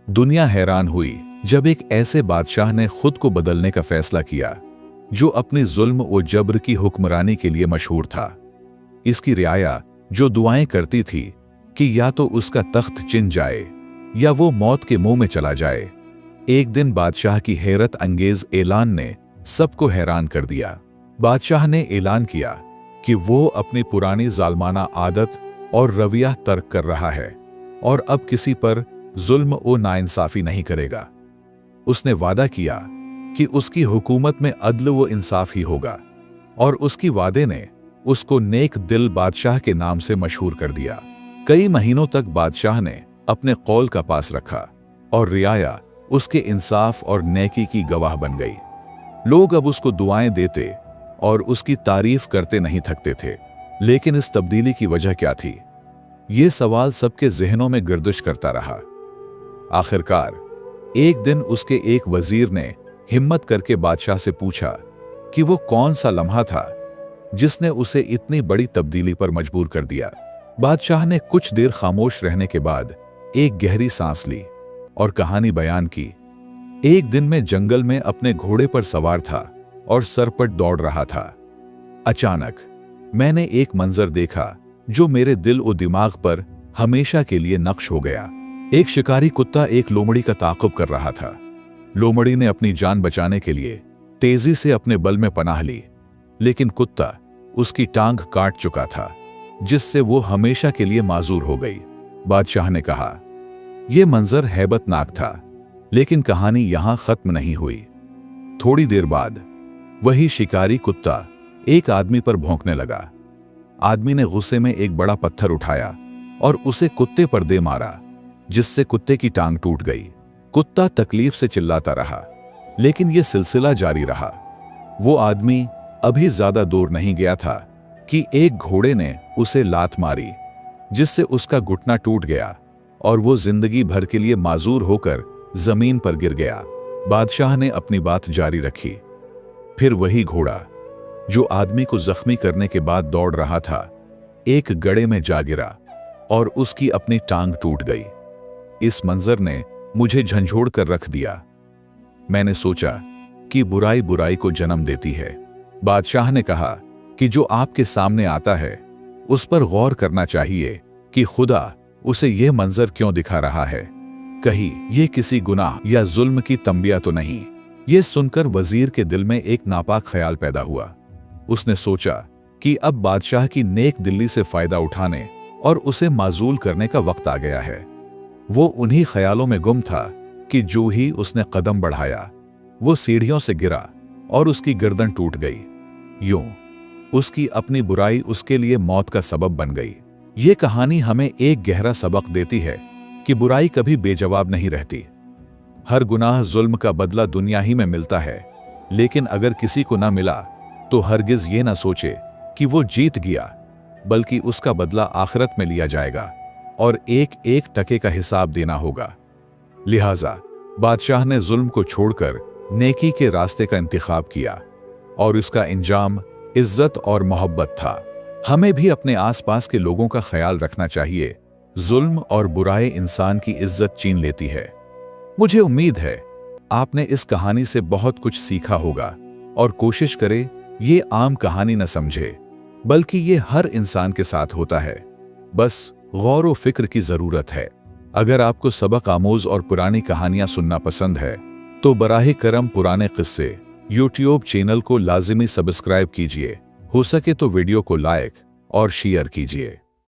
दुनिया हैरान हुई जब एक ऐसे बादशाह ने खुद को बदलने का फैसला किया जो अपनी जुल्म और जबर की हुक्मरानी के लिए मशहूर था। इसकी रियाया जो दुआएं करती थी कि या तो उसका तख्त छिन जाए या वो मौत के मुंह में चला जाए, एक दिन बादशाह की हैरत अंगेज ऐलान ने सबको हैरान कर दिया। बादशाह ने ऐलान किया कि वो अपनी पुरानी जालमाना आदत और रवैया तर्क कर रहा है और अब किसी पर जुल्म और नाइंसाफी नहीं करेगा। उसने वादा किया कि उसकी हुकूमत में अदल व इंसाफ ही होगा और उसकी वादे ने उसको नेक दिल बादशाह के नाम से मशहूर कर दिया। कई महीनों तक बादशाह ने अपने कौल का पास रखा और रियाया उसके इंसाफ और नेकी की गवाह बन गई। लोग अब उसको दुआएं देते और उसकी तारीफ करते नहीं थकते थे। लेकिन इस तब्दीली की वजह क्या थी? ये सवाल सबके जहनों में गर्दिश करता रहा। आखिरकार एक दिन उसके एक वजीर ने हिम्मत करके बादशाह से पूछा कि वो कौन सा लम्हा था जिसने उसे इतनी बड़ी तब्दीली पर मजबूर कर दिया। बादशाह ने कुछ देर खामोश रहने के बाद एक गहरी सांस ली और कहानी बयान की। एक दिन मैं जंगल में अपने घोड़े पर सवार था और सरपट दौड़ रहा था। अचानक मैंने एक मंजर देखा जो मेरे दिल और दिमाग पर हमेशा के लिए नक्श हो गया। एक शिकारी कुत्ता एक लोमड़ी का ताक़ुब कर रहा था। लोमड़ी ने अपनी जान बचाने के लिए तेजी से अपने बल में पनाह ली, लेकिन कुत्ता उसकी टांग काट चुका था, जिससे वो हमेशा के लिए माजूर हो गई। बादशाह ने कहा, यह मंजर हैबतनाक था, लेकिन कहानी यहां खत्म नहीं हुई। थोड़ी देर बाद वही शिकारी कुत्ता एक आदमी पर भौंकने लगा। आदमी ने गुस्से में एक बड़ा पत्थर उठाया और उसे कुत्ते पर दे मारा, जिससे कुत्ते की टांग टूट गई। कुत्ता तकलीफ से चिल्लाता रहा, लेकिन यह सिलसिला जारी रहा। वो आदमी अभी ज्यादा दूर नहीं गया था कि एक घोड़े ने उसे लात मारी, जिससे उसका घुटना टूट गया और वो जिंदगी भर के लिए माजूर होकर जमीन पर गिर गया। बादशाह ने अपनी बात जारी रखी। फिर वही घोड़ा जो आदमी को जख्मी करने के बाद दौड़ रहा था, एक गड्ढे में जा गिरा और उसकी अपनी टांग टूट गई। इस मंजर ने मुझे झंझोड़ कर रख दिया। मैंने सोचा कि बुराई बुराई को जन्म देती है। बादशाह ने कहा कि जो आपके सामने आता है उस पर गौर करना चाहिए कि खुदा उसे यह मंजर क्यों दिखा रहा है। कहीं यह किसी गुनाह या जुल्म की तंबिया तो नहीं। यह सुनकर वजीर के दिल में एक नापाक ख्याल पैदा हुआ। उसने सोचा कि अब बादशाह की नेक दिल्ली से फायदा उठाने और उसे माजूल करने का वक्त आ गया है। वो उन्हीं ख्यालों में गुम था कि जो ही उसने कदम बढ़ाया, वो सीढ़ियों से गिरा और उसकी गर्दन टूट गई। यूं उसकी अपनी बुराई उसके लिए मौत का सबब बन गई। ये कहानी हमें एक गहरा सबक देती है कि बुराई कभी बेजवाब नहीं रहती। हर गुनाह जुल्म का बदला दुनिया ही में मिलता है, लेकिन अगर किसी को ना मिला तो हरगिज ये ना सोचे कि वो जीत गया, बल्कि उसका बदला आखिरत में लिया जाएगा और एक एक टके का हिसाब देना होगा। लिहाजा बादशाह ने जुल्म को छोड़कर नेकी के रास्ते का इंतखाब किया और इसका इंजाम इज्जत और मोहब्बत था। हमें भी अपने आसपास के लोगों का ख्याल रखना चाहिए। जुल्म और बुराई इंसान की इज्जत छीन लेती है। मुझे उम्मीद है आपने इस कहानी से बहुत कुछ सीखा होगा और कोशिश करें ये आम कहानी न समझे, बल्कि ये हर इंसान के साथ होता है। बस गौर व फिक्र की जरूरत है। अगर आपको सबक आमोज और पुरानी कहानियां सुनना पसंद है तो बराहे करम पुराने किस्से यूट्यूब चैनल को लाजिमी सब्सक्राइब कीजिए। हो सके तो वीडियो को लाइक और शेयर कीजिए।